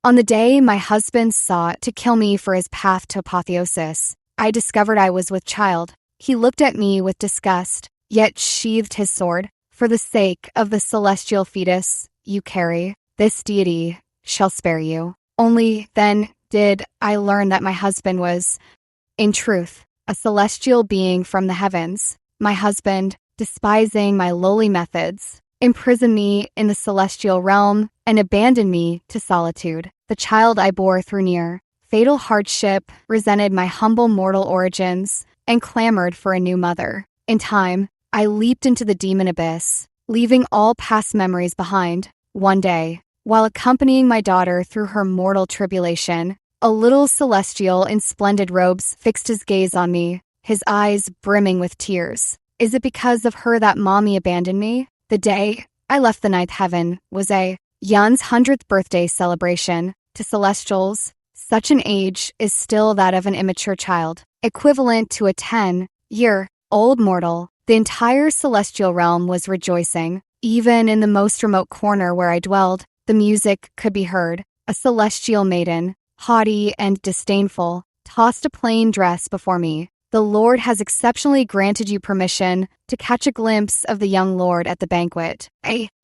On the day my husband sought to kill me for his path to apotheosis, I discovered I was with child. He looked at me with disgust, yet sheathed his sword. For the sake of the celestial fetus you carry, this deity shall spare you. Only then did I learn that my husband was, in truth, a celestial being from the heavens. My husband, despising my lowly methods, imprisoned me in the celestial realm and abandoned me to solitude. The child I bore through near fatal hardship resented my humble mortal origins and clamored for a new mother. In time, I leaped into the demon abyss, leaving all past memories behind. One day, while accompanying my daughter through her mortal tribulation, a little celestial in splendid robes fixed his gaze on me, his eyes brimming with tears. Is it because of her that mommy abandoned me? The day I left the ninth heaven was a Yun's 100th birthday celebration. To celestials, such an age is still that of an immature child, equivalent to a 10-year-old mortal. The entire celestial realm was rejoicing. Even in the most remote corner where I dwelled, the music could be heard. A celestial maiden, haughty and disdainful, tossed a plain dress before me. The Lord has exceptionally granted you permission to catch a glimpse of the young lord at the banquet.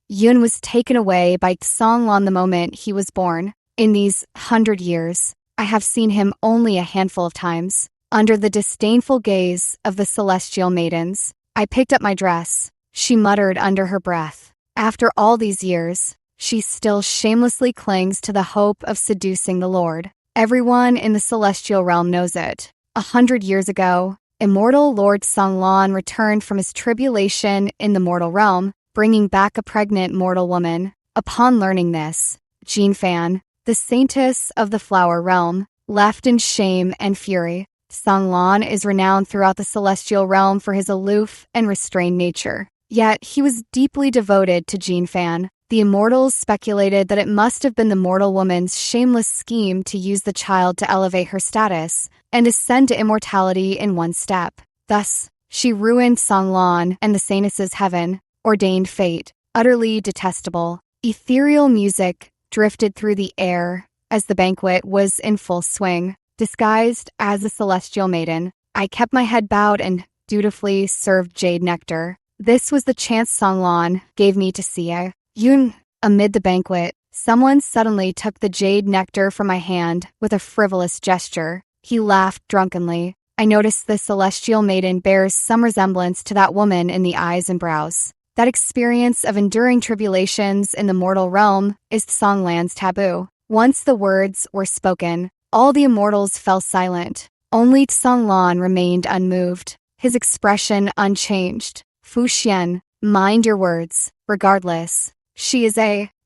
Yun was taken away by Songlan the moment he was born. In these 100 years, I have seen him only a handful of times. Under the disdainful gaze of the celestial maidens, I picked up my dress. She muttered under her breath. After all these years, she still shamelessly clings to the hope of seducing the Lord. Everyone in the celestial realm knows it. 100 years ago, immortal Lord Songlan returned from his tribulation in the mortal realm, bringing back a pregnant mortal woman. Upon learning this, Jinfan, the saintess of the flower realm, left in shame and fury. Songlan is renowned throughout the celestial realm for his aloof and restrained nature. Yet he was deeply devoted to Jinfan. The immortals speculated that it must have been the mortal woman's shameless scheme to use the child to elevate her status and ascend to immortality in one step. Thus, she ruined Songlan and the saintess's heaven, ordained fate. Utterly detestable. Ethereal music drifted through the air as the banquet was in full swing. Disguised as a celestial maiden, I kept my head bowed and dutifully served jade nectar. This was the chance Songlan gave me to see Yun. Amid the banquet, someone suddenly took the jade nectar from my hand with a frivolous gesture. He laughed drunkenly. I noticed the celestial maiden bears some resemblance to that woman in the eyes and brows. That experience of enduring tribulations in the mortal realm is Songlan's taboo. Once the words were spoken, all the immortals fell silent. Only Songlan remained unmoved, his expression unchanged. Fu Xian, mind your words. Regardless, she is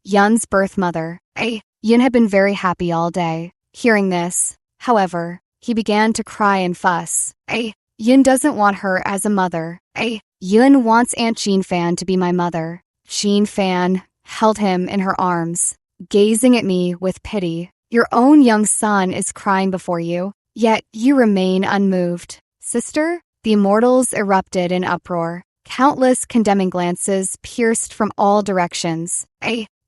Yun's birth mother. Yun had been very happy all day. Hearing this, however, he began to cry and fuss. Yun doesn't want her as a mother. Yun wants Aunt Jinfan to be my mother. Jinfan held him in her arms, gazing at me with pity. Your own young son is crying before you, yet you remain unmoved. Sister? The immortals erupted in uproar. Countless condemning glances pierced from all directions.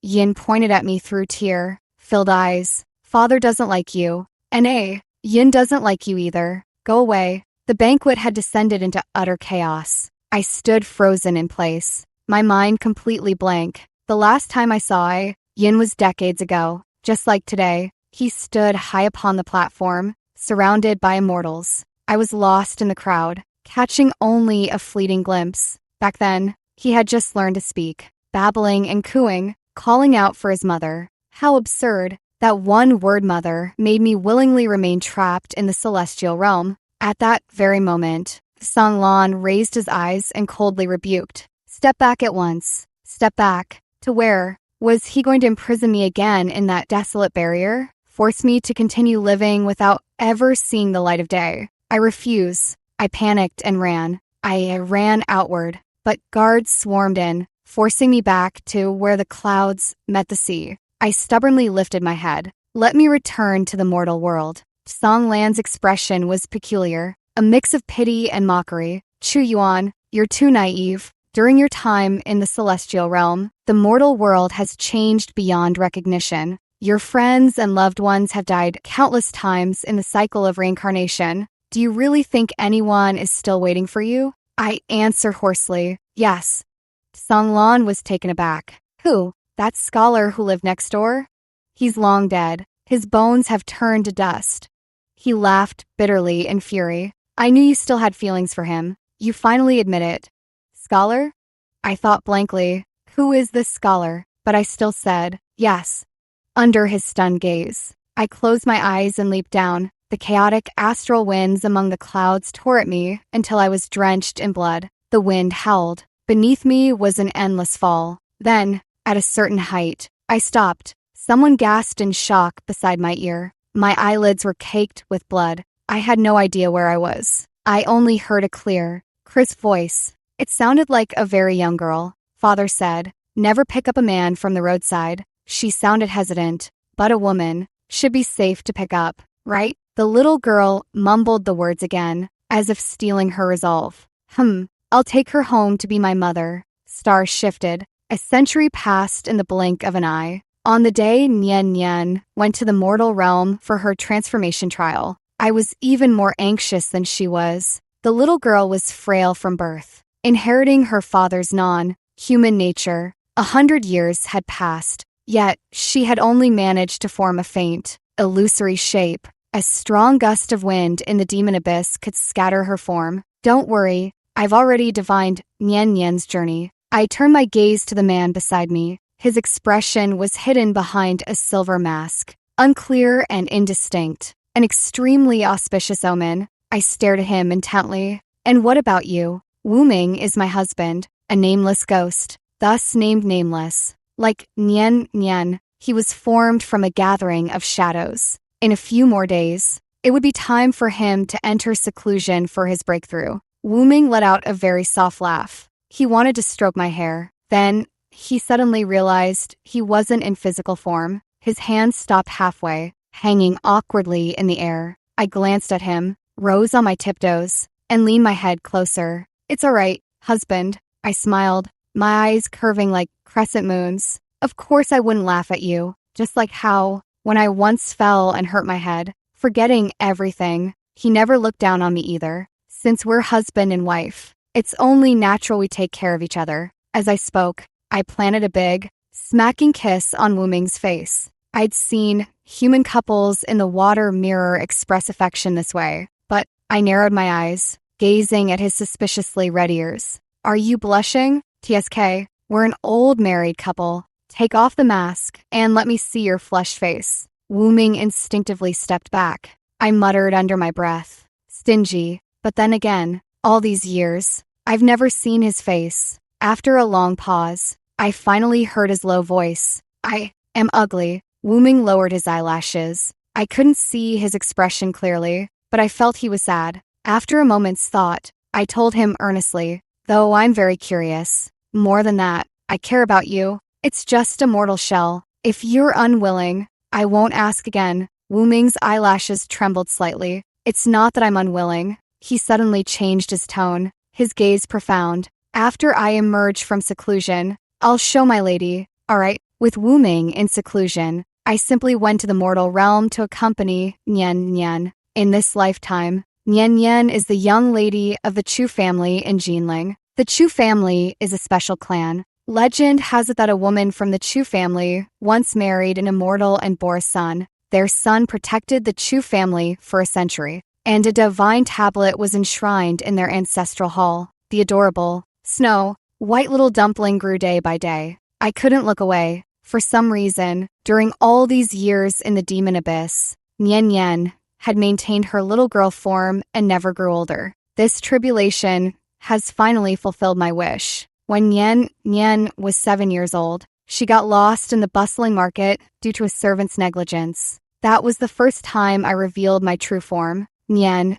Yin pointed at me through tear-filled eyes. Father doesn't like you. And Yin doesn't like you either. Go away. The banquet had descended into utter chaos. I stood frozen in place, my mind completely blank. The last time I saw Yin was decades ago. Just like today, he stood high upon the platform, surrounded by immortals. I was lost in the crowd, catching only a fleeting glimpse. Back then, he had just learned to speak, babbling and cooing, calling out for his mother. How absurd. That one word mother made me willingly remain trapped in the celestial realm. At that very moment, Songlan raised his eyes and coldly rebuked. Step back at once. Step back. To where? Was he going to imprison me again in that desolate barrier? Force me to continue living without ever seeing the light of day? I refuse. I panicked and ran. I ran outward, but guards swarmed in, forcing me back to where the clouds met the sea. I stubbornly lifted my head. Let me return to the mortal world. Songlan's expression was peculiar, a mix of pity and mockery. Chu Yuan, you're too naive. During your time in the celestial realm, the mortal world has changed beyond recognition. Your friends and loved ones have died countless times in the cycle of reincarnation. Do you really think anyone is still waiting for you? I answer hoarsely, yes. Songlan was taken aback. Who? That scholar who lived next door? He's long dead. His bones have turned to dust. He laughed bitterly in fury. I knew you still had feelings for him. You finally admit it. Scholar? I thought blankly, who is this scholar? But I still said, yes. Under his stunned gaze, I closed my eyes and leaped down. The chaotic astral winds among the clouds tore at me until I was drenched in blood. The wind howled. Beneath me was an endless fall. Then, at a certain height, I stopped. Someone gasped in shock beside my ear. My eyelids were caked with blood. I had no idea where I was. I only heard a clear, crisp voice. It sounded like a very young girl. Father said, never pick up a man from the roadside. She sounded hesitant, but a woman should be safe to pick up, right? The little girl mumbled the words again, as if stealing her resolve. I'll take her home to be my mother. Stars shifted. A century passed in the blink of an eye. On the day Nian Nian went to the mortal realm for her transformation trial, I was even more anxious than she was. The little girl was frail from birth, inheriting her father's non-human nature. 100 years had passed, yet she had only managed to form a faint, illusory shape. A strong gust of wind in the demon abyss could scatter her form. Don't worry, I've already divined Nian Nian's journey. I turned my gaze to the man beside me. His expression was hidden behind a silver mask, unclear and indistinct. An extremely auspicious omen. I stared at him intently. And what about you? Wu Ming is my husband, a nameless ghost, thus named Nameless. Like Nian Nian, he was formed from a gathering of shadows. In a few more days, it would be time for him to enter seclusion for his breakthrough. Wu Ming let out a very soft laugh. He wanted to stroke my hair. Then, he suddenly realized he wasn't in physical form. His hands stopped halfway, hanging awkwardly in the air. I glanced at him, rose on my tiptoes, and leaned my head closer. It's all right, husband. I smiled, my eyes curving like crescent moons. Of course I wouldn't laugh at you, just like how, when I once fell and hurt my head, forgetting everything, he never looked down on me either. Since we're husband and wife, it's only natural we take care of each other. As I spoke, I planted a big, smacking kiss on Wu Ming's face. I'd seen human couples in the water mirror express affection this way, but I narrowed my eyes, gazing at his suspiciously red ears. Are you blushing? TSK, we're an old married couple. Take off the mask and let me see your flushed face. Wu Ming instinctively stepped back. I muttered under my breath. Stingy, but then again, all these years, I've never seen his face. After a long pause, I finally heard his low voice. I am ugly. Wu Ming lowered his eyelashes. I couldn't see his expression clearly, but I felt he was sad. After a moment's thought, I told him earnestly, though I'm very curious. More than that, I care about you. It's just a mortal shell. If you're unwilling, I won't ask again. Wu Ming's eyelashes trembled slightly. It's not that I'm unwilling. He suddenly changed his tone, his gaze profound. After I emerge from seclusion, I'll show my lady. All right, with Wu Ming in seclusion, I simply went to the mortal realm to accompany Nian Nian. In this lifetime, Nian Nian is the young lady of the Chu family in Jinling. The Chu family is a special clan. Legend has it that a woman from the Chu family once married an immortal and bore a son. Their son protected the Chu family for a century, and a divine tablet was enshrined in their ancestral hall. The adorable, snow, white little dumpling grew day by day. I couldn't look away. For some reason, during all these years in the demon abyss, Nian Nian had maintained her little girl form and never grew older. This tribulation has finally fulfilled my wish. When Nian Nian was 7 years old, she got lost in the bustling market due to a servant's negligence. That was the first time I revealed my true form. Nian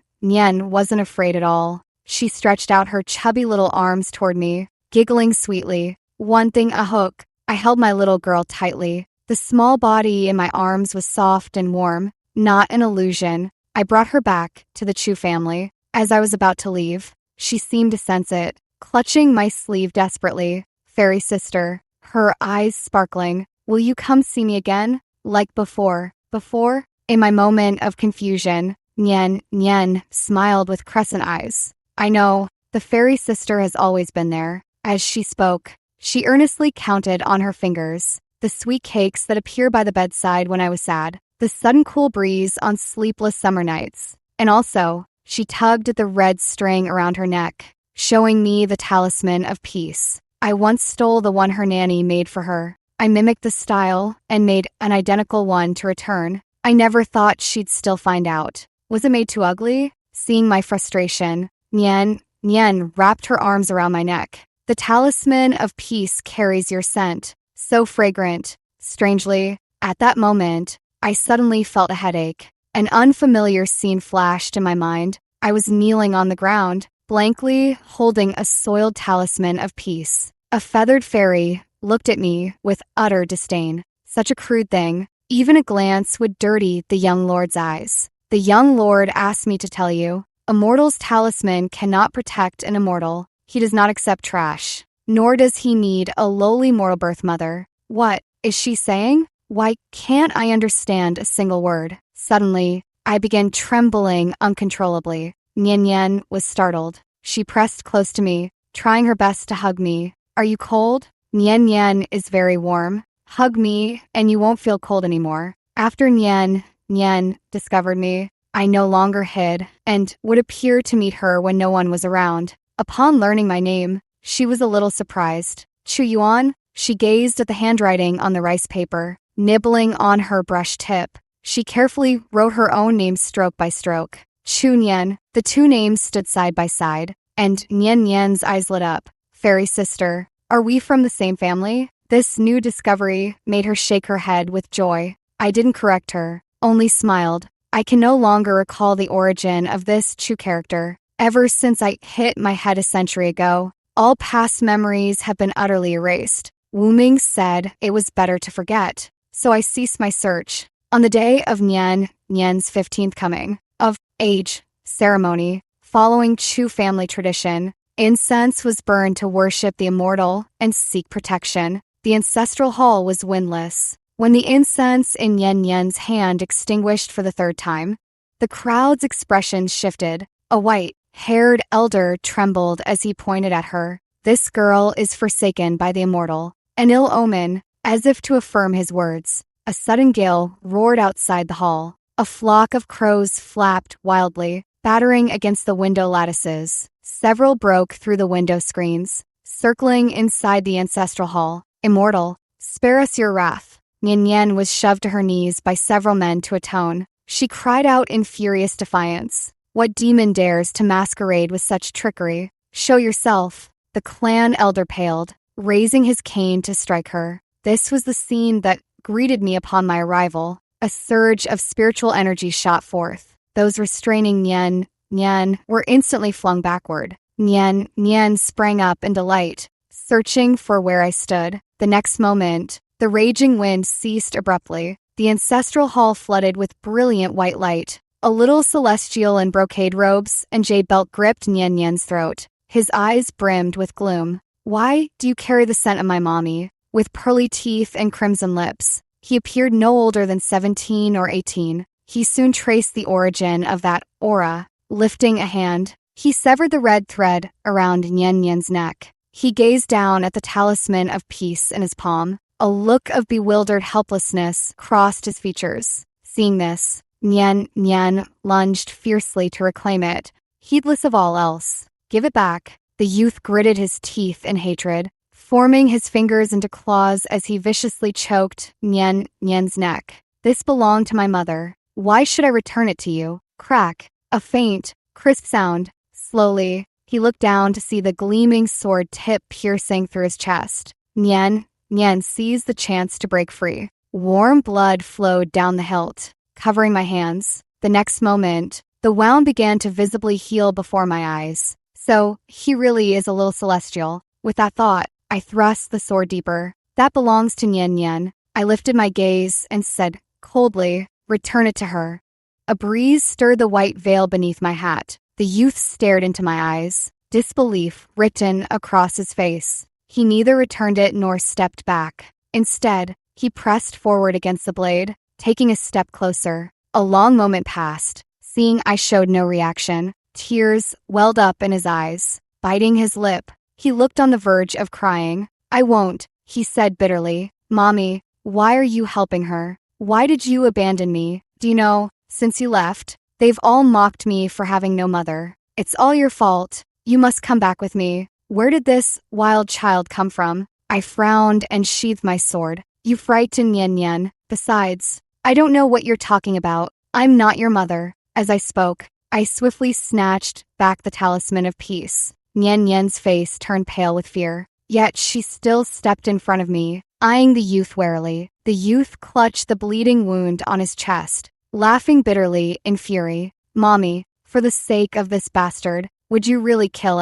wasn't afraid at all. She stretched out her chubby little arms toward me, giggling sweetly. Wanting a hook, I held my little girl tightly. The small body in my arms was soft and warm, not an illusion. I brought her back to the Chu family. As I was about to leave, she seemed to sense it, clutching my sleeve desperately. Fairy sister, her eyes sparkling. Will you come see me again? like before. Before, in my moment of confusion, Nian smiled with crescent eyes. I know, the fairy sister has always been there. As she spoke, she earnestly counted on her fingers the sweet cakes that appear by the bedside when I was sad, the sudden cool breeze on sleepless summer nights. And also, she tugged at the red string around her neck, showing me the talisman of peace. I once stole the one her nanny made for her. I mimicked the style and made an identical one to return. I never thought she'd still find out. Was it made too ugly? Seeing my frustration, Nian wrapped her arms around my neck. The talisman of peace carries your scent, so fragrant. Strangely, at that moment, I suddenly felt a headache. An unfamiliar scene flashed in my mind. I was kneeling on the ground, blankly holding a soiled talisman of peace. A feathered fairy looked at me with utter disdain. Such a crude thing. Even a glance would dirty the young lord's eyes. The young lord asked me to tell you, a mortal's talisman cannot protect an immortal. He does not accept trash, nor does he need a lowly mortal birth mother. What is she saying? Why can't I understand a single word? Suddenly, I began trembling uncontrollably. Nian was startled. She pressed close to me, trying her best to hug me. Are you cold? Nian is very warm. Hug me, and you won't feel cold anymore. After Nian discovered me, I no longer hid, and would appear to meet her when no one was around. Upon learning my name, she was a little surprised. Chu Yuan? She gazed at the handwriting on the rice paper, nibbling on her brush tip. She carefully wrote her own name stroke by stroke. Chu Nian. The two names stood side by side, and Nian's eyes lit up. Fairy sister, are we from the same family? This new discovery made her shake her head with joy. I didn't correct her, only smiled. I can no longer recall the origin of this Chu character. Ever since I hit my head a century ago, all past memories have been utterly erased. Wu Ming said it was better to forget, so I ceased my search. On the day of Nian's 15th coming of age ceremony, following Chu family tradition, incense was burned to worship the immortal and seek protection. The ancestral hall was windless. When the incense in Nian's hand extinguished for the third time, the crowd's expression shifted. A white-haired elder trembled as he pointed at her. This girl is forsaken by the immortal. An ill omen, as if to affirm his words. A sudden gale roared outside the hall. A flock of crows flapped wildly, battering against the window lattices. Several broke through the window screens, circling inside the ancestral hall. Immortal, spare us your wrath. Nian was shoved to her knees by several men to atone. She cried out in furious defiance. What demon dares to masquerade with such trickery? Show yourself. The clan elder paled, raising his cane to strike her. This was the scene that greeted me upon my arrival. A surge of spiritual energy shot forth. Those restraining Nian were instantly flung backward. Nian sprang up in delight, searching for where I stood. The next moment, the raging wind ceased abruptly. The ancestral hall flooded with brilliant white light. A little celestial in brocade robes and jade belt gripped Nian's throat. His eyes brimmed with gloom. Why do you carry the scent of my mommy? With pearly teeth and crimson lips. He appeared no older than 17 or 18. He soon traced the origin of that aura. Lifting a hand, he severed the red thread around Nian's neck. He gazed down at the talisman of peace in his palm. A look of bewildered helplessness crossed his features. Seeing this, Nian lunged fiercely to reclaim it, heedless of all else. Give it back. The youth gritted his teeth in hatred, forming his fingers into claws as he viciously choked Nian's neck. This belonged to my mother. Why should I return it to you? Crack. A faint, crisp sound. Slowly, he looked down to see the gleaming sword tip piercing through his chest. Nian seized the chance to break free. Warm blood flowed down the hilt, covering my hands. The next moment, the wound began to visibly heal before my eyes. So, he really is a little celestial. With that thought, I thrust the sword deeper. That belongs to Nian. I lifted my gaze and said coldly, return it to her. A breeze stirred the white veil beneath my hat. The youth stared into my eyes, disbelief written across his face. He neither returned it nor stepped back. Instead, He pressed forward against the blade, taking a step closer. A long moment passed. Seeing I showed no reaction, tears welled up in his eyes. Biting his lip, he looked on the verge of crying. "I won't," he said bitterly. "Mommy, why are you helping her? Why did you abandon me? Do you know, since you left, they've all mocked me for having no mother. It's all your fault. You must come back with me. Where did this wild child come from?" I frowned and sheathed my sword. "You frightened Nyen Nyen. Besides, I don't know what you're talking about. I'm not your mother." As I spoke, I swiftly snatched back the talisman of peace. Nyen Nyen's face turned pale with fear. Yet she still stepped in front of me, eyeing the youth warily. The youth clutched the bleeding wound on his chest, laughing bitterly in fury. "Mommy, for the sake of this bastard, would you really kill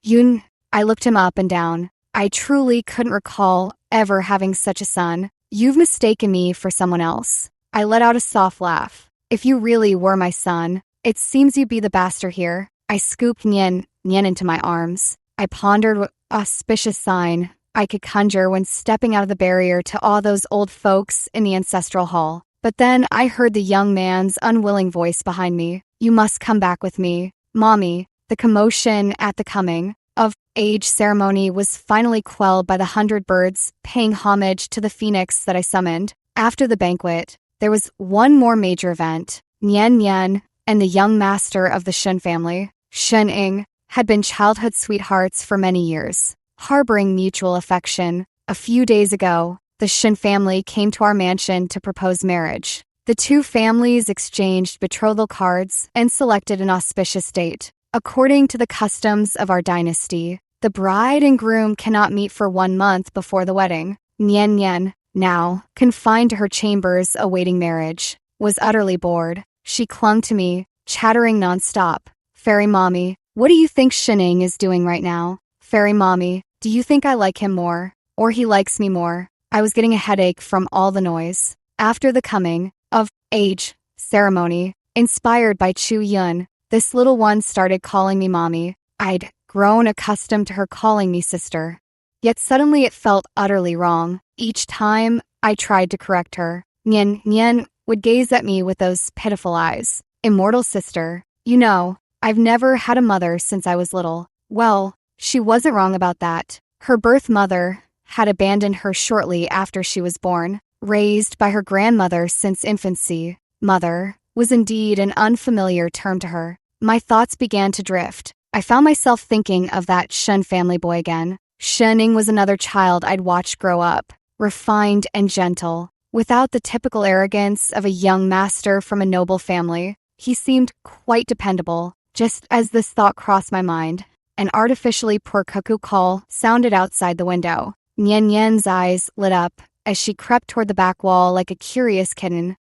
Yun?" I looked him up and down. I truly couldn't recall ever having such a son. "You've mistaken me for someone else." I let out a soft laugh. "If you really were my son, it seems you'd be the bastard here." I scooped Nyen into my arms. I pondered what auspicious sign I could conjure when stepping out of the barrier to awe those old folks in the ancestral hall. But then I heard the young man's unwilling voice behind me. "You must come back with me, Mommy." The commotion at the coming of age ceremony was finally quelled by the 100 birds paying homage to the phoenix that I summoned. After the banquet, there was one more major event. Nyen Nyen and the young master of the Shun family, Shun Ing, had been childhood sweethearts for many years, harboring mutual affection. A few days ago, the Shun family came to our mansion to propose marriage. The two families exchanged betrothal cards and selected an auspicious date. According to the customs of our dynasty, the bride and groom cannot meet for 1 month before the wedding. Nyen Nyen, now confined to her chambers awaiting marriage, was utterly bored. She clung to me, chattering nonstop. "Fairy Mommy, what do you think Shining is doing right now? Fairy Mommy, do you think I like him more? Or he likes me more?" I was getting a headache from all the noise. After the coming of age ceremony, inspired by Chu Yun, this little one started calling me Mommy. I'd grown accustomed to her calling me sister. Yet suddenly it felt utterly wrong. Each time I tried to correct her, Nyen Nyen would gaze at me with those pitiful eyes. "Immortal sister, you know, I've never had a mother since I was little." Well, she wasn't wrong about that. Her birth mother had abandoned her shortly after she was born. Raised by her grandmother since infancy, mother was indeed an unfamiliar term to her. My thoughts began to drift. I found myself thinking of that Shun family boy again. Shuning was another child I'd watched grow up, refined and gentle, without the typical arrogance of a young master from a noble family. He seemed quite dependable. Just as this thought crossed my mind, an artificially poor cuckoo call sounded outside the window. Nyen Nyen's eyes lit up as she crept toward the back wall like a curious kitten.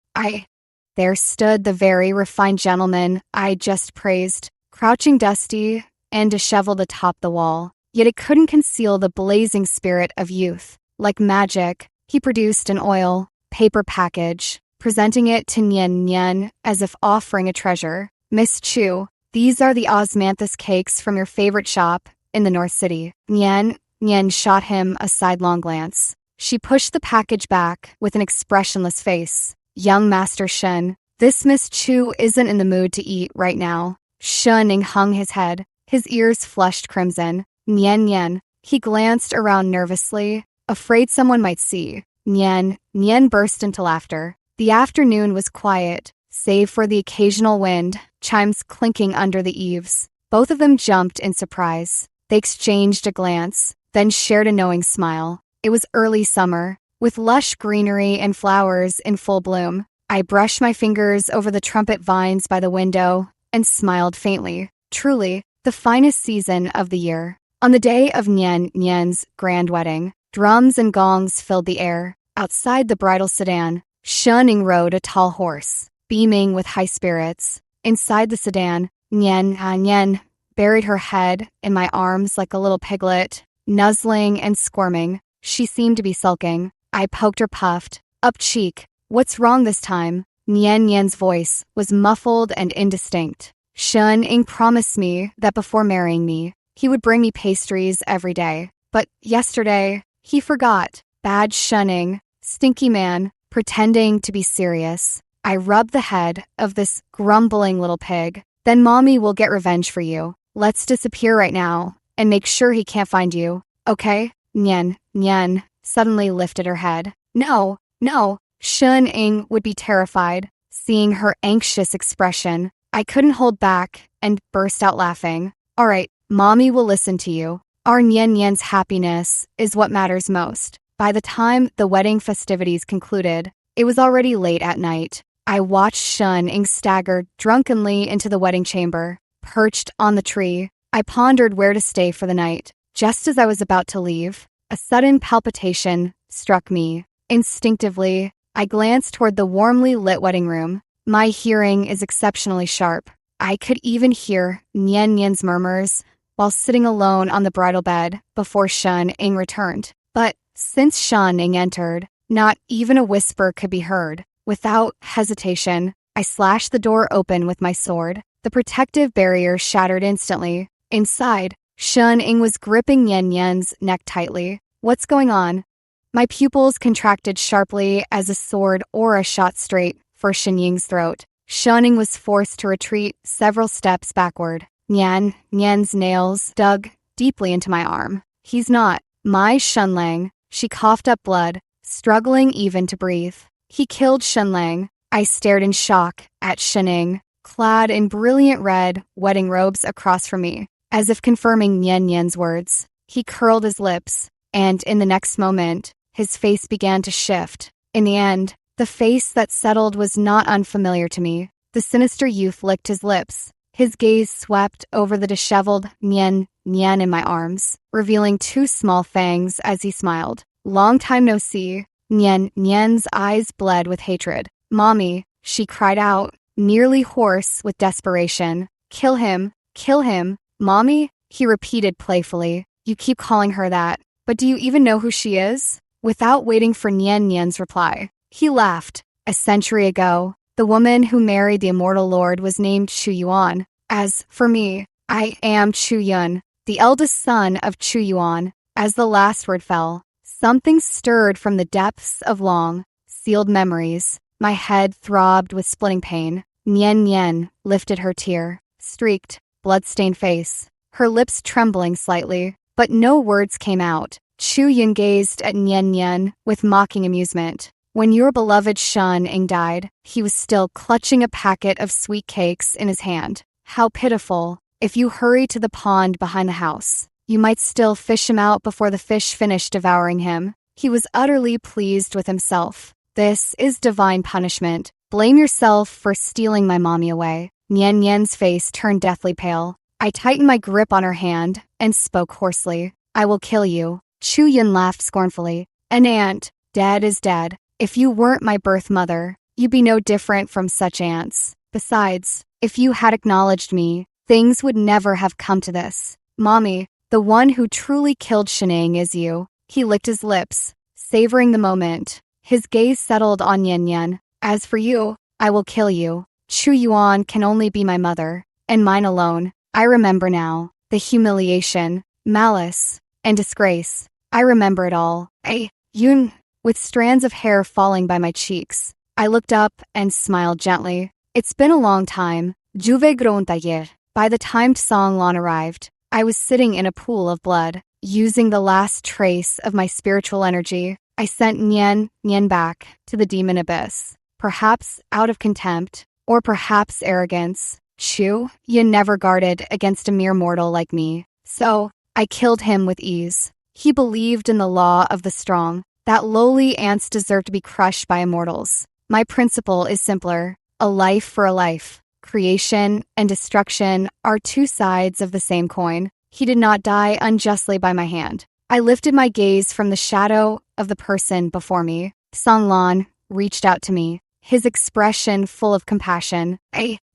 There stood the very refined gentleman I just praised, crouching dusty and disheveled atop the wall. Yet it couldn't conceal the blazing spirit of youth. Like magic, he produced an oil paper package, presenting it to Nyen Nyen as if offering a treasure. "Miss Chu, these are the osmanthus cakes from your favorite shop in the North City." Nyen shot him a sidelong glance. She pushed the package back with an expressionless face. "Young Master Shun, this Miss Chu isn't in the mood to eat right now." Shuning hung his head, his ears flushed crimson. Nyen, he glanced around nervously, afraid someone might see. Nyen burst into laughter. The afternoon was quiet, save for the occasional wind, chimes clinking under the eaves. Both of them jumped in surprise. They exchanged a glance, then shared a knowing smile. It was early summer, with lush greenery and flowers in full bloom. I brushed my fingers over the trumpet vines by the window and smiled faintly. Truly, the finest season of the year. On the day of Nyen Nyen's grand wedding, drums and gongs filled the air. Outside the bridal sedan, Shuning rode a tall horse, beaming with high spirits. Inside the sedan, Nyen buried her head in my arms like a little piglet, nuzzling and squirming. She seemed to be sulking. I poked her puffed. "Up cheek, what's wrong this time?" Nyen Nyen's voice was muffled and indistinct. "Shun Ing promised me that before marrying me, he would bring me pastries every day. But yesterday, he forgot." Bad Shunning Stinky man, pretending to be serious. I rub the head of this grumbling little pig. Then mommy will get revenge for you. Let's disappear right now and make sure he can't find you. Okay? Nyen, Nyen suddenly lifted her head. No, no. Shun Ing would be terrified, seeing her anxious expression. I couldn't hold back and burst out laughing. All right, mommy will listen to you. Our Nyen Nyen's happiness is what matters most. By the time the wedding festivities concluded, it was already late at night. I watched Shun Ing stagger drunkenly into the wedding chamber. Perched on the tree, I pondered where to stay for the night. Just as I was about to leave, a sudden palpitation struck me. Instinctively, I glanced toward the warmly lit wedding room. My hearing is exceptionally sharp. I could even hear Nyen Nyen's murmurs while sitting alone on the bridal bed before Shun Ing returned. But since Shun Ing entered, not even a whisper could be heard. Without hesitation, I slashed the door open with my sword. The protective barrier shattered instantly. Inside, Shun Ing was gripping Nyen Nyen's neck tightly. What's going on? My pupils contracted sharply as a sword aura shot straight for Shun Ying's throat. Shun Ing was forced to retreat several steps backward. Nyen's nails dug deeply into my arm. He's not my Shun Lang. She coughed up blood, struggling even to breathe. He killed Shun Lang. I stared in shock at Shun Ing, clad in brilliant red wedding robes across from me, as if confirming Nyen Nyen's words. He curled his lips, and in the next moment, his face began to shift. In the end, the face that settled was not unfamiliar to me. The sinister youth licked his lips. His gaze swept over the disheveled Nyen Nyen in my arms, revealing two small fangs as he smiled. Long time no see. Nyen Nyen's eyes bled with hatred. Mommy, she cried out, nearly hoarse with desperation. Kill him, Mommy, he repeated playfully. You keep calling her that, but do you even know who she is? Without waiting for Nyen Nyen's reply, he laughed. A century ago, the woman who married the immortal lord was named Chu Yuan. As for me, I am Chu Yun, the eldest son of Chu Yuan. As the last word fell, something stirred from the depths of long, sealed memories. My head throbbed with splitting pain. Nyen Nyen lifted her tear-streaked, blood-stained face, her lips trembling slightly, but no words came out. Chu Yun gazed at Nyen Nyen with mocking amusement. When your beloved Shun Ing died, he was still clutching a packet of sweet cakes in his hand. How pitiful. If you hurry to the pond behind the house, you might still fish him out before the fish finished devouring him. He was utterly pleased with himself. This is divine punishment. Blame yourself for stealing my mommy away. Nyen Nyen's face turned deathly pale. I tightened my grip on her hand and spoke hoarsely. I will kill you. Chu Yun laughed scornfully. An ant, dead is dead. If you weren't my birth mother, you'd be no different from such ants. Besides, if you had acknowledged me, things would never have come to this. Mommy, the one who truly killed Shun Ing is you. He licked his lips, savoring the moment. His gaze settled on Nyen Nyen. As for you, I will kill you. Chu Yuan can only be my mother, and mine alone. I remember now. The humiliation, malice, and disgrace. I remember it all. Yun, with strands of hair falling by my cheeks. I looked up and smiled gently. It's been a long time. Juve grontayer. By the time Song Lan arrived, I was sitting in a pool of blood. Using the last trace of my spiritual energy, I sent Nyen Nyen back to the demon abyss. Perhaps out of contempt, or perhaps arrogance. Chu Yun never guarded against a mere mortal like me. So, I killed him with ease. He believed in the law of the strong, that lowly ants deserve to be crushed by immortals. My principle is simpler. A life for a life. Creation and destruction are two sides of the same coin. He did not die unjustly by my hand. I lifted my gaze from the shadow of the person before me. Song Lan reached out to me, his expression full of compassion.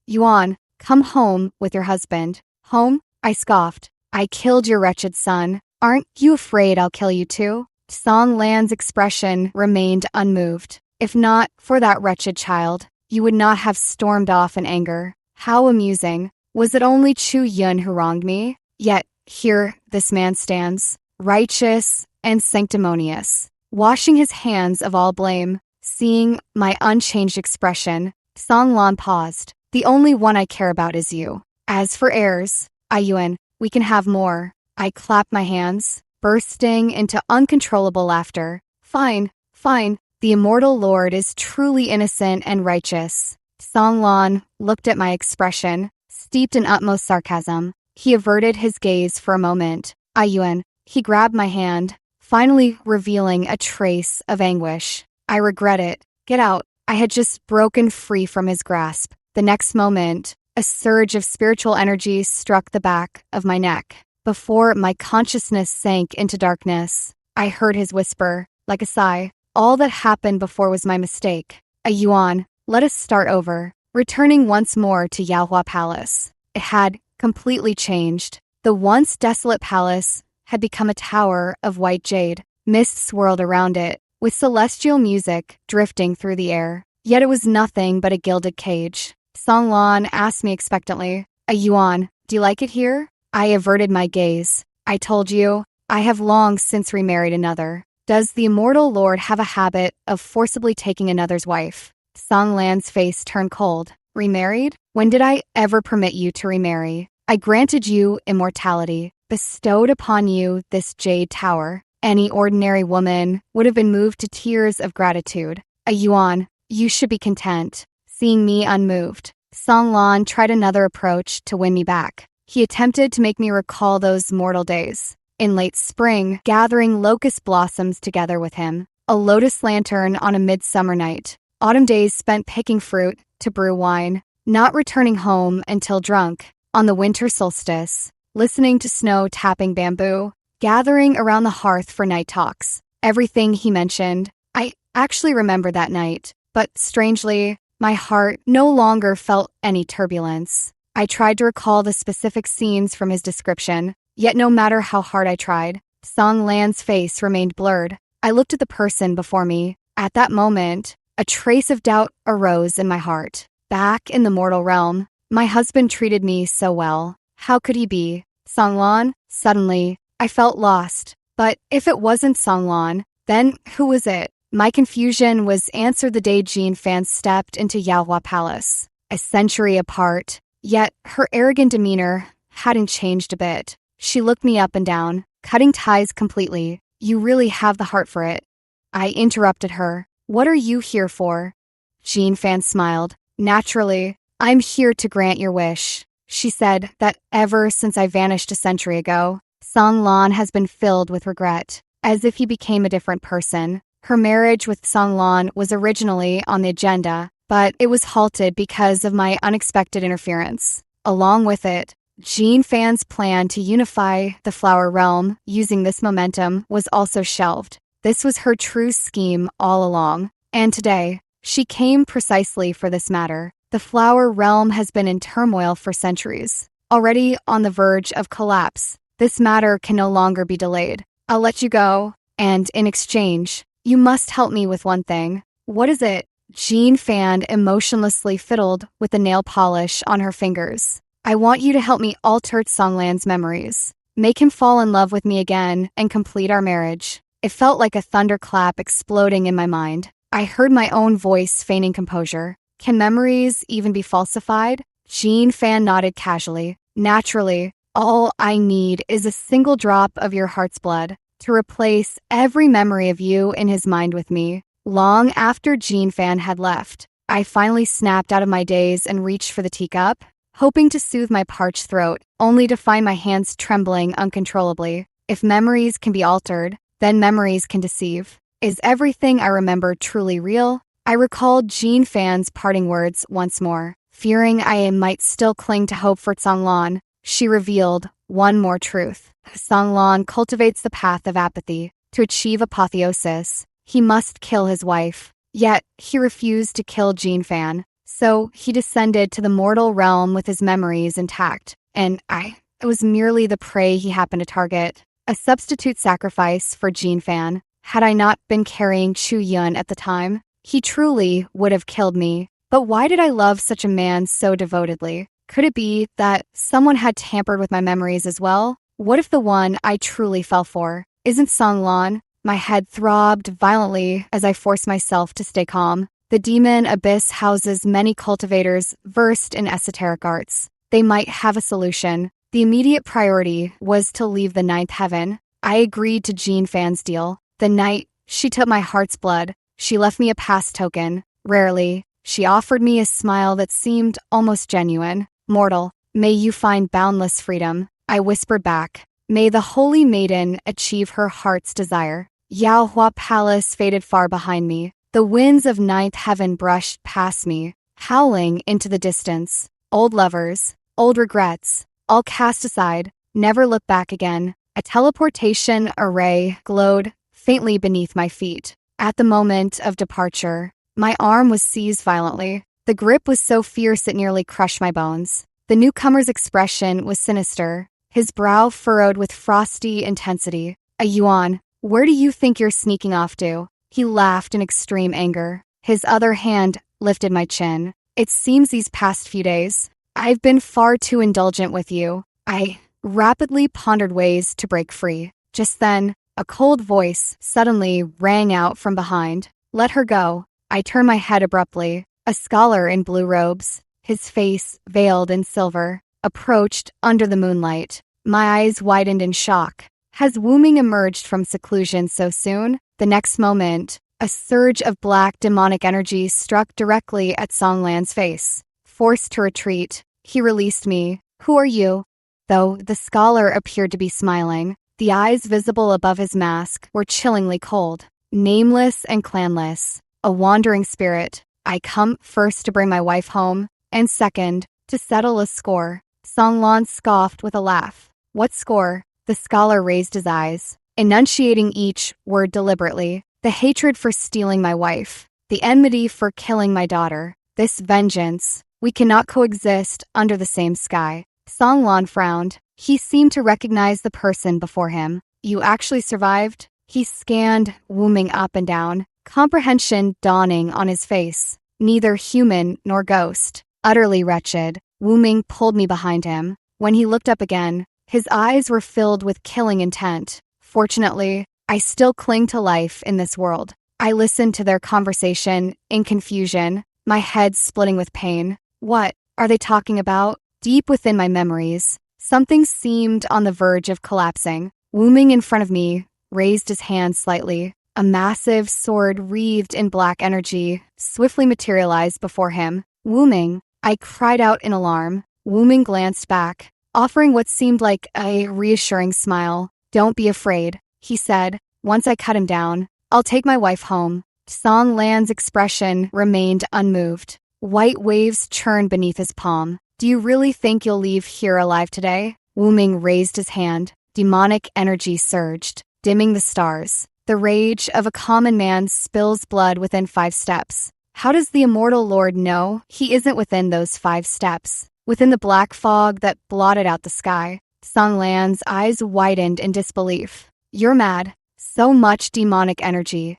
Yuan, come home with your husband. Home? I scoffed. I killed your wretched son. Aren't you afraid I'll kill you too? Song Lan's expression remained unmoved. If not for that wretched child, you would not have stormed off in anger. How amusing. Was it only Chu Yun who wronged me? Yet, here this man stands, righteous and sanctimonious. washing his hands of all blame. Seeing my unchanged expression, Songlan paused. The only one I care about is you. As for heirs, Ayuan, we can have more. I clapped my hands, bursting into uncontrollable laughter. Fine, fine. The immortal lord is truly innocent and righteous. Songlan looked at my expression, steeped in utmost sarcasm. He averted his gaze for a moment. Ayuan, he grabbed my hand, finally revealing a trace of anguish. I regret it. Get out. I had just broken free from his grasp. The next moment, a surge of spiritual energy struck the back of my neck. Before my consciousness sank into darkness, I heard his whisper, like a sigh. All that happened before was my mistake. Ayuan, let us start over. Returning once more to Yaohua Palace. It had completely changed. The once desolate palace had become a tower of white jade. Mist swirled around it, with celestial music drifting through the air. Yet it was nothing but a gilded cage. Songlan asked me expectantly, Ayuan, do you like it here? I averted my gaze. I told you, I have long since remarried another. Does the immortal lord have a habit of forcibly taking another's wife? Songlan's face turned cold. Remarried? When did I ever permit you to remarry? I granted you immortality, bestowed upon you this jade tower. Any ordinary woman would have been moved to tears of gratitude. Ayuan, you should be content. Seeing me unmoved, Songlan tried another approach to win me back. He attempted to make me recall those mortal days. In late spring, gathering locust blossoms together with him. A lotus lantern on a midsummer night. Autumn days spent picking fruit to brew wine. Not returning home until drunk. On the winter solstice, listening to snow tapping bamboo. Gathering around the hearth for night talks. Everything he mentioned, I actually remember that night. But strangely, my heart no longer felt any turbulence. I tried to recall the specific scenes from his description, yet no matter how hard I tried, Songlan's face remained blurred. I looked at the person before me. At that moment, a trace of doubt arose in my heart. Back in the mortal realm, my husband treated me so well. How could he be Songlan? Suddenly, I felt lost. But if it wasn't Songlan, then who was it? My confusion was answered the day Jean Fan stepped into Yaohua Palace. A century apart, yet her arrogant demeanor hadn't changed a bit. She looked me up and down, cutting ties completely. You really have the heart for it. I interrupted her. What are you here for? Jean Fan smiled. Naturally, I'm here to grant your wish. She said that ever since I vanished a century ago, Songlan has been filled with regret, as if he became a different person. Her marriage with Songlan was originally on the agenda, but it was halted because of my unexpected interference. Along with it, Jean Fan's plan to unify the flower realm using this momentum was also shelved. This was her true scheme all along, and today, she came precisely for this matter. The flower realm has been in turmoil for centuries, already on the verge of collapse. This matter can no longer be delayed. I'll let you go, and in exchange, you must help me with one thing. What is it? Jean Fan emotionlessly fiddled with the nail polish on her fingers. I want you to help me alter Songlan's memories. Make him fall in love with me again and complete our marriage. It felt like a thunderclap exploding in my mind. I heard my own voice feigning composure. Can memories even be falsified? Jean Fan nodded casually. Naturally, all I need is a single drop of your heart's blood to replace every memory of you in his mind with me. Long after Jean Fan had left, I finally snapped out of my daze and reached for the teacup, hoping to soothe my parched throat, only to find my hands trembling uncontrollably. If memories can be altered, then memories can deceive. Is everything I remember truly real? I recalled Jean Fan's parting words once more. Fearing I might still cling to hope for Songlan, she revealed one more truth. Songlan cultivates the path of apathy. To achieve apotheosis, he must kill his wife. Yet, he refused to kill Jean Fan. So, he descended to the mortal realm with his memories intact. And it was merely the prey he happened to target. A substitute sacrifice for Jean Fan. Had I not been carrying Chu Yun at the time, he truly would have killed me. But why did I love such a man so devotedly? Could it be that someone had tampered with my memories as well? What if the one I truly fell for isn't Songlan? My head throbbed violently as I forced myself to stay calm. The demon abyss houses many cultivators versed in esoteric arts. They might have a solution. The immediate priority was to leave the ninth heaven. I agreed to Jean Fan's deal. The night she took my heart's blood, she left me a pass token. Rarely, she offered me a smile that seemed almost genuine. Mortal, may you find boundless freedom. I whispered back. May the holy maiden achieve her heart's desire. Yao Hua Palace faded far behind me. The winds of ninth heaven brushed past me, howling into the distance. Old lovers, old regrets, all cast aside, never look back again. A teleportation array glowed faintly beneath my feet. At the moment of departure, my arm was seized violently. The grip was so fierce it nearly crushed my bones. The newcomer's expression was sinister, his brow furrowed with frosty intensity. A Yuan, where do you think you're sneaking off to? He laughed in extreme anger. His other hand lifted my chin. It seems these past few days, I've been far too indulgent with you. I rapidly pondered ways to break free. Just then, a cold voice suddenly rang out from behind. Let her go. I turned my head abruptly. A scholar in blue robes, his face veiled in silver, approached under the moonlight. My eyes widened in shock. Has Wu Ming emerged from seclusion so soon? The next moment, a surge of black demonic energy struck directly at Songlan's face. Forced to retreat, he released me. Who are you? Though the scholar appeared to be smiling, the eyes visible above his mask were chillingly cold. Nameless and clanless, a wandering spirit. I come first to bring my wife home, and second, to settle a score. Songlan scoffed with a laugh. What score? The scholar raised his eyes, enunciating each word deliberately. The hatred for stealing my wife, the enmity for killing my daughter, this vengeance. We cannot coexist under the same sky. Songlan frowned. He seemed to recognize the person before him. You actually survived? He scanned Wu Ming up and down, comprehension dawning on his face. Neither human nor ghost. Utterly wretched, Wu Ming pulled me behind him. When he looked up again, his eyes were filled with killing intent. Fortunately, I still cling to life in this world. I listened to their conversation in confusion, my head splitting with pain. What are they talking about? Deep within my memories, something seemed on the verge of collapsing. Wu Ming in front of me raised his hand slightly. A massive sword wreathed in black energy swiftly materialized before him. Wu Ming, I cried out in alarm. Wu Ming glanced back, offering what seemed like a reassuring smile. Don't be afraid, he said. Once I cut him down, I'll take my wife home. Song Lan's expression remained unmoved. White waves churned beneath his palm. Do you really think you'll leave here alive today? Wu Ming raised his hand. Demonic energy surged, dimming the stars. The rage of a common man spills blood within 5 steps. How does the immortal lord know he isn't within those 5 steps? Within the black fog that blotted out the sky, Song Lan's eyes widened in disbelief. You're mad. So much demonic energy.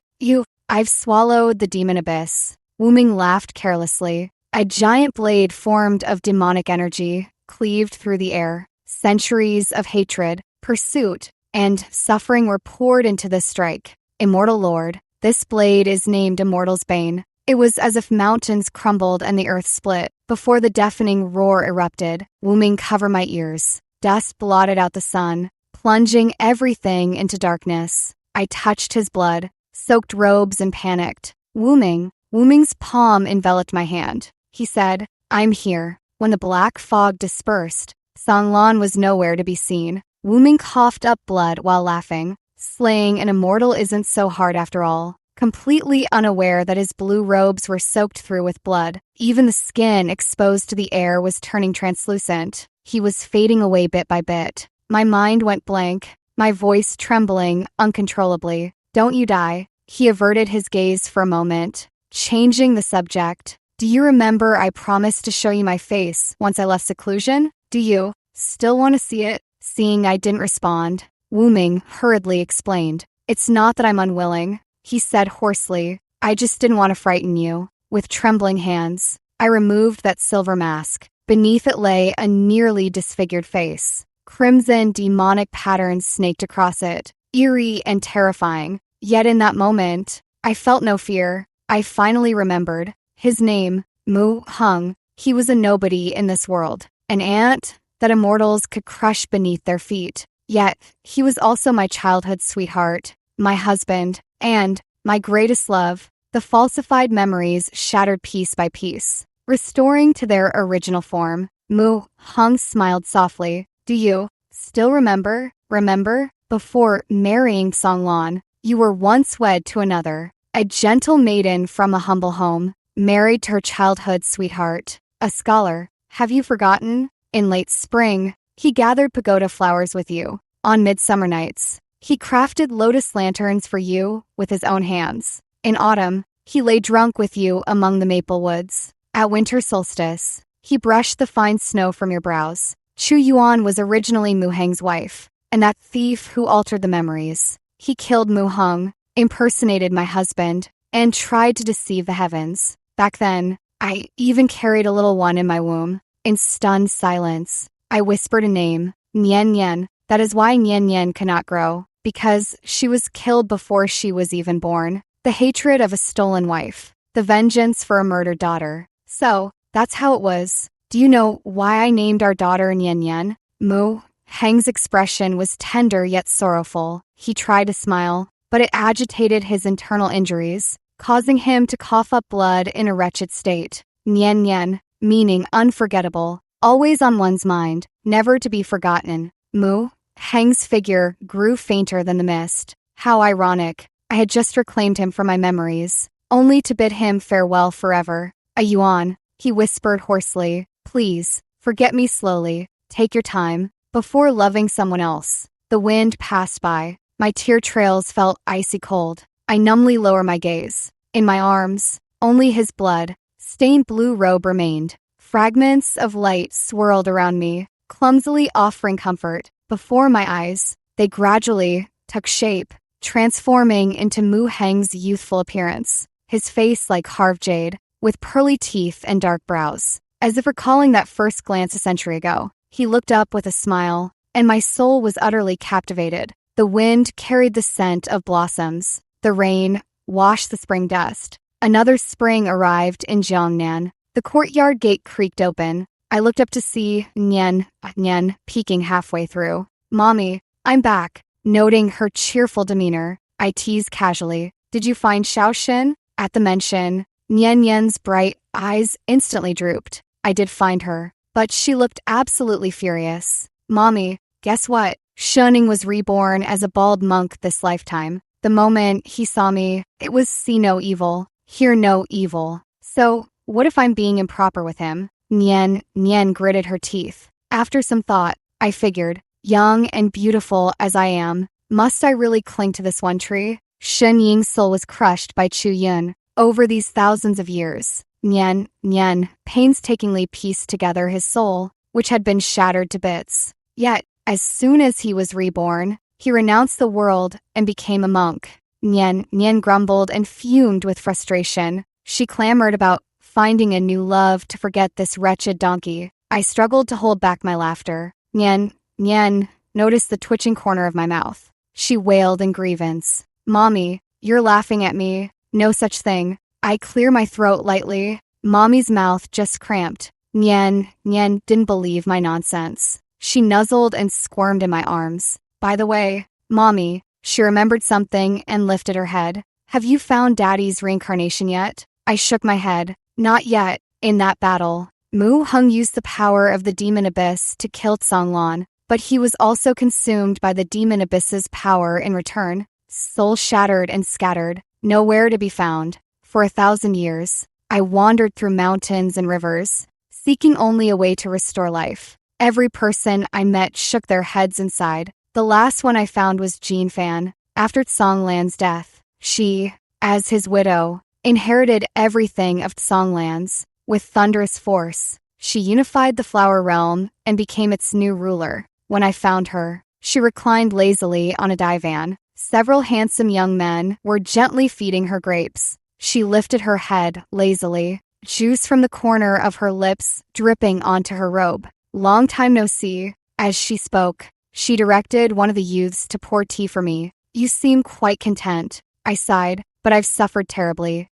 I've swallowed the demon abyss. Wu Ming laughed carelessly. A giant blade formed of demonic energy cleaved through the air. Centuries of hatred, pursuit, and suffering were poured into this strike. Immortal Lord, this blade is named Immortal's Bane. It was as if mountains crumbled and the earth split. Before the deafening roar erupted, Wu Ming covered my ears. Dust blotted out the sun, plunging everything into darkness. I touched his blood, soaked robes and panicked. Wu Ming's palm enveloped my hand. He said, I'm here. When the black fog dispersed, Songlan was nowhere to be seen. Wu Ming coughed up blood while laughing. Slaying an immortal isn't so hard after all. Completely unaware that his blue robes were soaked through with blood, even the skin exposed to the air was turning translucent. He was fading away bit by bit. My mind went blank, my voice trembling uncontrollably. Don't you die. He averted his gaze for a moment, changing the subject. Do you remember I promised to show you my face once I left seclusion? Do you still want to see it? Seeing I didn't respond, Wu Ming hurriedly explained. It's not that I'm unwilling, he said hoarsely. I just didn't want to frighten you. With trembling hands, I removed that silver mask. Beneath it lay a nearly disfigured face. Crimson demonic patterns snaked across it, eerie and terrifying. Yet in that moment, I felt no fear. I finally remembered. His name, Mu Hung. He was a nobody in this world, an ant that immortals could crush beneath their feet. Yet, he was also my childhood sweetheart, my husband, and my greatest love. The falsified memories shattered piece by piece, restoring to their original form. Mu Hung smiled softly. Do you still remember? Remember? Before marrying Songlan, you were once wed to another, a gentle maiden from a humble home, married to her childhood sweetheart, a scholar. Have you forgotten? In late spring, he gathered pagoda flowers with you. On midsummer nights, he crafted lotus lanterns for you with his own hands. In autumn, he lay drunk with you among the maple woods. At winter solstice, he brushed the fine snow from your brows. Chu Yuan was originally Mu Heng's wife, and that thief who altered the memories. He killed Mu Hung, impersonated my husband, and tried to deceive the heavens. Back then, I even carried a little one in my womb. In stunned silence, I whispered a name, Nian Nian. That is why Nian Nian cannot grow, because she was killed before she was even born. The hatred of a stolen wife, the vengeance for a murdered daughter. So, that's how it was. Do you know why I named our daughter Nian Nian? Mu Heng's expression was tender yet sorrowful. He tried to smile, but it agitated his internal injuries, causing him to cough up blood in a wretched state. Nian Nian, meaning unforgettable, always on one's mind, never to be forgotten. Mu Heng's figure grew fainter than the mist. How ironic. I had just reclaimed him from my memories, only to bid him farewell forever. A Yuan, he whispered hoarsely. Please, forget me slowly. Take your time. Before loving someone else. The wind passed by. My tear trails felt icy cold. I numbly lowered my gaze. In my arms, only his blood-stained blue robe remained. Fragments of light swirled around me, clumsily offering comfort. Before my eyes, they gradually took shape, transforming into Mu Heng's youthful appearance. His face like carved jade, with pearly teeth and dark brows. As if recalling that first glance a century ago, he looked up with a smile, and my soul was utterly captivated. The wind carried the scent of blossoms. The rain washed the spring dust. Another spring arrived in Jiangnan. The courtyard gate creaked open. I looked up to see Nian peeking halfway through. Mommy, I'm back. Noting her cheerful demeanor, I teased casually. Did you find Xiaoxin? At the mention, Nian's bright eyes instantly drooped. I did find her, but she looked absolutely furious. Mommy, guess what? Shuning was reborn as a bald monk this lifetime. The moment he saw me, it was see no evil, hear no evil. So, what if I'm being improper with him? Nian gritted her teeth. After some thought, I figured, young and beautiful as I am, must I really cling to this one tree? Shen Ying's soul was crushed by Chu Yun. Over these thousands of years, Nian painstakingly pieced together his soul, which had been shattered to bits. Yet, as soon as he was reborn, he renounced the world and became a monk. Nian grumbled and fumed with frustration. She clamored about finding a new love to forget this wretched donkey. I struggled to hold back my laughter. Nian noticed the twitching corner of my mouth. She wailed in grievance. Mommy, you're laughing at me. No such thing. I clear my throat lightly. Mommy's mouth just cramped. Nian didn't believe my nonsense. She nuzzled and squirmed in my arms. By the way, Mommy, she remembered something and lifted her head. Have you found Daddy's reincarnation yet? I shook my head. Not yet. In that battle, Mu Hung used the power of the demon abyss to kill Songlan, but he was also consumed by the demon abyss's power in return. Soul shattered and scattered, nowhere to be found. For 1,000 years, I wandered through mountains and rivers, seeking only a way to restore life. Every person I met shook their heads inside. The last one I found was Jean Fan. After Songlan's death, she, as his widow, inherited everything of Songlan's. With thunderous force, she unified the flower realm and became its new ruler. When I found her, she reclined lazily on a divan. Several handsome young men were gently feeding her grapes. She lifted her head lazily, juice from the corner of her lips dripping onto her robe. Long time no see. As she spoke, she directed one of the youths to pour tea for me. You seem quite content. I sighed, but I've suffered terribly.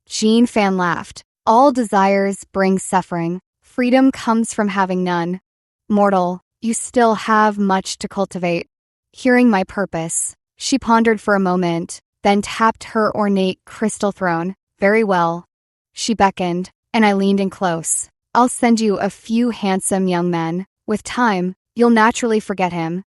Jean Fan laughed. All desires bring suffering. Freedom comes from having none. Mortal, you still have much to cultivate. Hearing my purpose, she pondered for a moment, then tapped her ornate crystal throne. Very well. She beckoned, and I leaned in close. I'll send you a few handsome young men. With time, you'll naturally forget him.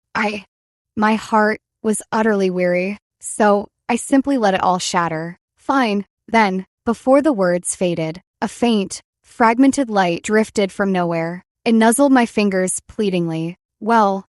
My heart was utterly weary, so I simply let it all shatter. Fine, then, before the words faded, a faint, fragmented light drifted from nowhere. It nuzzled my fingers pleadingly. Well,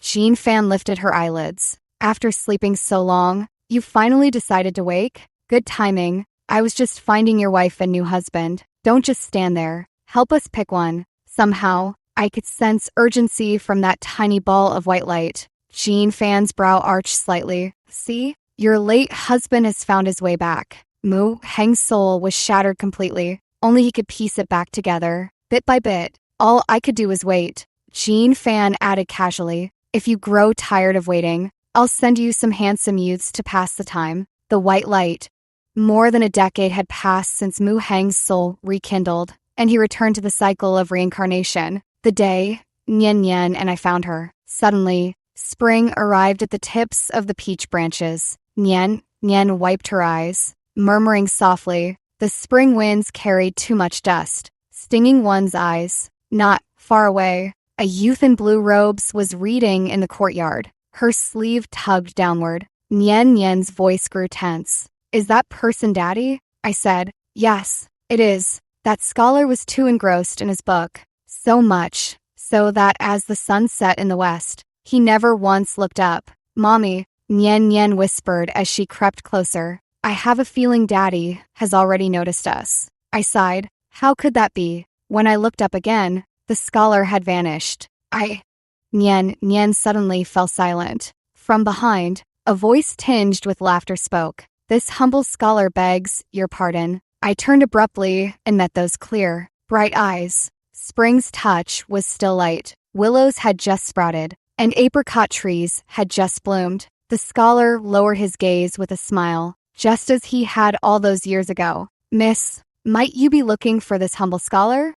Jean Fan lifted her eyelids. After sleeping so long, you finally decided to wake? Good timing. I was just finding your wife a new husband. Don't just stand there. Help us pick one. Somehow, I could sense urgency from that tiny ball of white light. Jean Fan's brow arched slightly. See? Your late husband has found his way back. Mu Heng's soul was shattered completely. Only he could piece it back together. Bit by bit. All I could do was wait. Jean Fan added casually, if you grow tired of waiting, I'll send you some handsome youths to pass the time. The white light. More than a decade had passed since Mu Heng's soul rekindled, and he returned to the cycle of reincarnation. The day, Nian and I found her. Suddenly, spring arrived at the tips of the peach branches. Nian wiped her eyes, murmuring softly. The spring winds carried too much dust, stinging one's eyes. Not far away, a youth in blue robes was reading in the courtyard. Her sleeve tugged downward. Nian's voice grew tense. Is that person Daddy? I said. Yes, it is. That scholar was too engrossed in his book. So much, so that as the sun set in the west, he never once looked up. Mommy, Nian whispered as she crept closer. I have a feeling Daddy has already noticed us. I sighed. How could that be? When I looked up again, the scholar had vanished. Nian suddenly fell silent. From behind, a voice tinged with laughter spoke. This humble scholar begs your pardon. I turned abruptly and met those clear, bright eyes. Spring's touch was still light. Willows had just sprouted, and apricot trees had just bloomed. The scholar lowered his gaze with a smile, just as he had all those years ago. Miss, might you be looking for this humble scholar?